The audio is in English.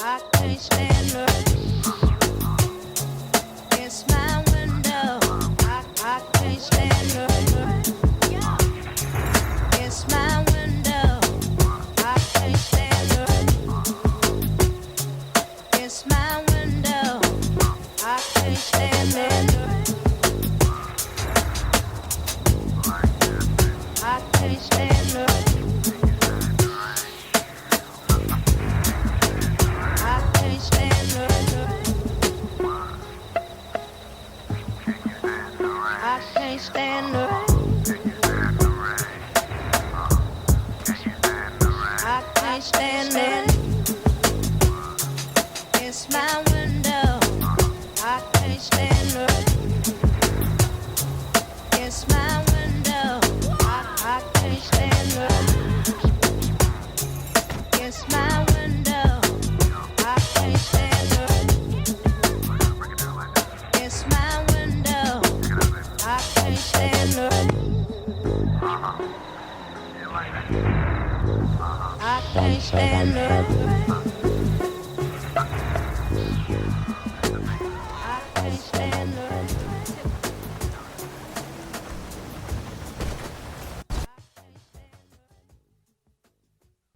I can't stand the It's my window. I can't stand the It's my window. I can't stand the It's my window. I can't stand the I can't stand the I can't stand the I can't stand the I can't stand it. It's my window. I can't stand it. It's my window. I can't stand it. It's my window. I can't stand it. It's my window. I can't stand it. I can't stand it.